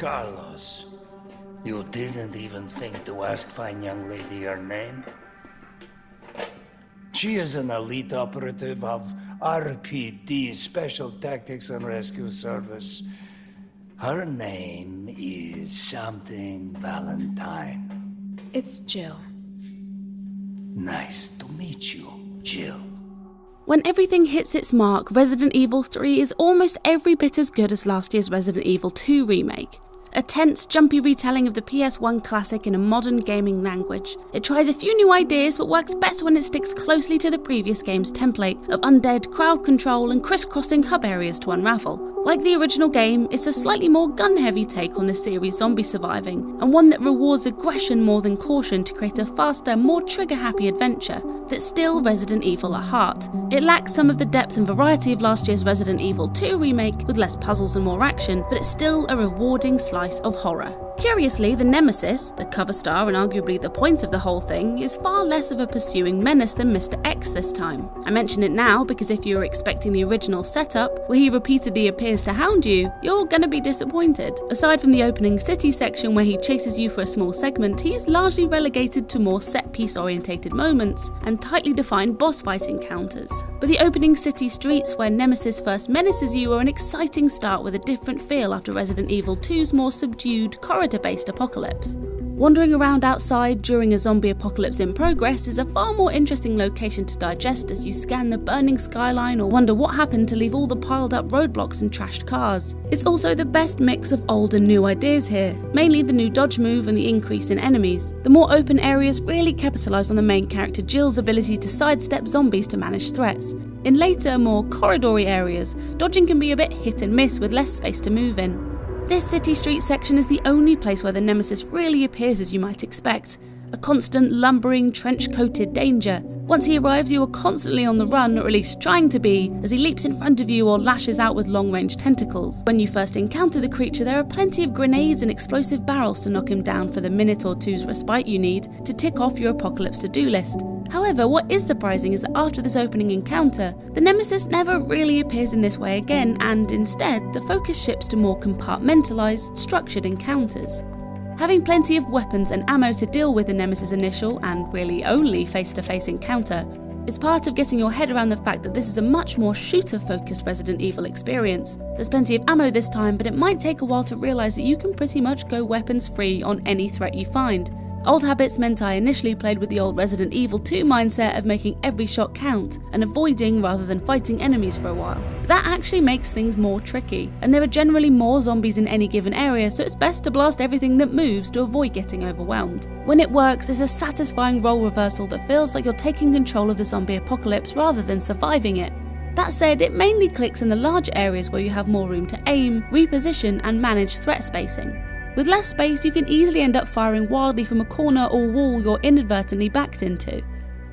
Carlos, you didn't even think to ask fine young lady her name? She is an elite operative of RPD, Special Tactics and Rescue Service. Her name is something Valentine. It's Jill. Nice to meet you, Jill. When everything hits its mark, Resident Evil 3 is almost every bit as good as last year's Resident Evil 2 remake. A tense, jumpy retelling of the PS1 classic in a modern gaming language. It tries a few new ideas but works best when it sticks closely to the previous game's template of undead, crowd control and crisscrossing hub areas to unravel. Like the original game, it's a slightly more gun-heavy take on the series' zombie surviving, and one that rewards aggression more than caution to create a faster, more trigger-happy adventure that's still Resident Evil at heart. It lacks some of the depth and variety of last year's Resident Evil 2 remake, with less puzzles and more action, but it's still a rewarding slice of horror. Curiously, the Nemesis, the cover star and arguably the point of the whole thing, is far less of a pursuing menace than Mr. X this time. I mention it now because if you were expecting the original setup, where he repeatedly appears to hound you, you're gonna be disappointed. Aside from the opening city section where he chases you for a small segment, he's largely relegated to more set-piece orientated moments and tightly defined boss fight encounters. But the opening city streets where Nemesis first menaces you are an exciting start with a different feel after Resident Evil 2's more subdued, corridor-based apocalypse. Wandering around outside during a zombie apocalypse in progress is a far more interesting location to digest as you scan the burning skyline or wonder what happened to leave all the piled up roadblocks and trashed cars. It's also the best mix of old and new ideas here, mainly the new dodge move and the increase in enemies. The more open areas really capitalise on the main character Jill's ability to sidestep zombies to manage threats. In later, more corridory areas, dodging can be a bit hit and miss with less space to move in. This city street section is the only place where the Nemesis really appears as you might expect. A constant, lumbering, trench-coated danger. Once he arrives, you are constantly on the run, or at least trying to be, as he leaps in front of you or lashes out with long-range tentacles. When you first encounter the creature, there are plenty of grenades and explosive barrels to knock him down for the minute or two's respite you need to tick off your apocalypse to-do list. However, what is surprising is that after this opening encounter, the Nemesis never really appears in this way again, and instead, the focus shifts to more compartmentalised, structured encounters. Having plenty of weapons and ammo to deal with the Nemesis' initial, and really only face-to-face encounter, is part of getting your head around the fact that this is a much more shooter-focused Resident Evil experience. There's plenty of ammo this time, but it might take a while to realise that you can pretty much go weapons-free on any threat you find. Old habits meant I initially played with the old Resident Evil 2 mindset of making every shot count and avoiding rather than fighting enemies for a while. But that actually makes things more tricky, and there are generally more zombies in any given area, so it's best to blast everything that moves to avoid getting overwhelmed. When it works, it's a satisfying role reversal that feels like you're taking control of the zombie apocalypse rather than surviving it. That said, it mainly clicks in the large areas where you have more room to aim, reposition and manage threat spacing. With less space, you can easily end up firing wildly from a corner or wall you're inadvertently backed into.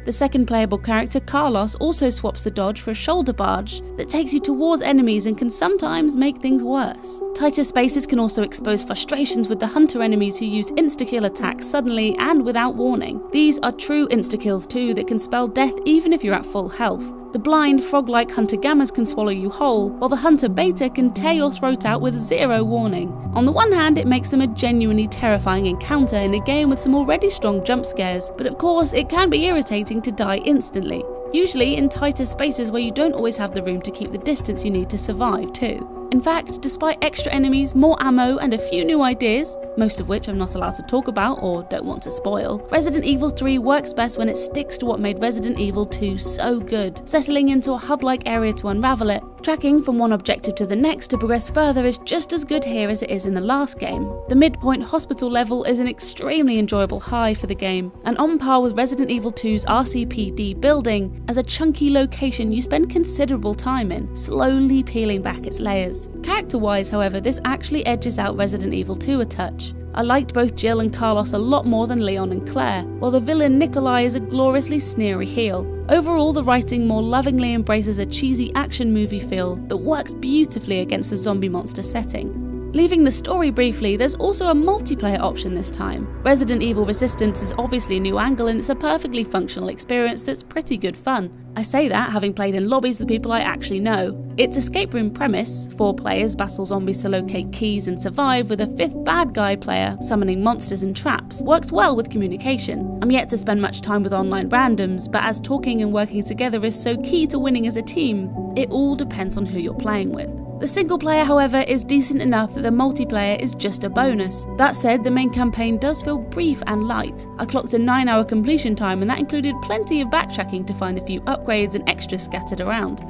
The second playable character, Carlos, also swaps the dodge for a shoulder barge that takes you towards enemies and can sometimes make things worse. Tighter spaces can also expose frustrations with the hunter enemies who use insta-kill attacks suddenly and without warning. These are true insta-kills too that can spell death even if you're at full health. The blind, frog-like Hunter Gammas can swallow you whole, while the Hunter Beta can tear your throat out with zero warning. On the one hand, it makes them a genuinely terrifying encounter in a game with some already strong jump scares, but of course it can be irritating to die instantly. Usually in tighter spaces where you don't always have the room to keep the distance you need to survive too. In fact, despite extra enemies, more ammo and a few new ideas, most of which I'm not allowed to talk about or don't want to spoil, Resident Evil 3 works best when it sticks to what made Resident Evil 2 so good, settling into a hub-like area to unravel it. Tracking from one objective to the next to progress further is just as good here as it is in the last game. The midpoint hospital level is an extremely enjoyable high for the game, and on par with Resident Evil 2's RCPD building, as a chunky location you spend considerable time in, slowly peeling back its layers. Character-wise, however, this actually edges out Resident Evil 2 a touch. I liked both Jill and Carlos a lot more than Leon and Claire, while the villain Nikolai is a gloriously sneery heel. Overall, the writing more lovingly embraces a cheesy action movie feel that works beautifully against the zombie monster setting. Leaving the story briefly, there's also a multiplayer option this time. Resident Evil Resistance is obviously a new angle and it's a perfectly functional experience that's pretty good fun. I say that having played in lobbies with people I actually know. Its escape room premise, 4 players battle zombies to locate keys and survive with a 5th bad guy player summoning monsters and traps, works well with communication. I'm yet to spend much time with online randoms, but as talking and working together is so key to winning as a team, it all depends on who you're playing with. The single player, however, is decent enough that the multiplayer is just a bonus. That said, the main campaign does feel brief and light. I clocked a 9-hour completion time and that included plenty of backtracking to find a few upgrades and extras scattered around.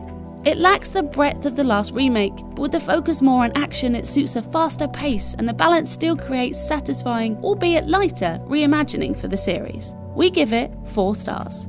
It lacks the breadth of the last remake, but with the focus more on action it suits a faster pace and the balance still creates satisfying, albeit lighter, reimagining for the series. We give it 4 stars.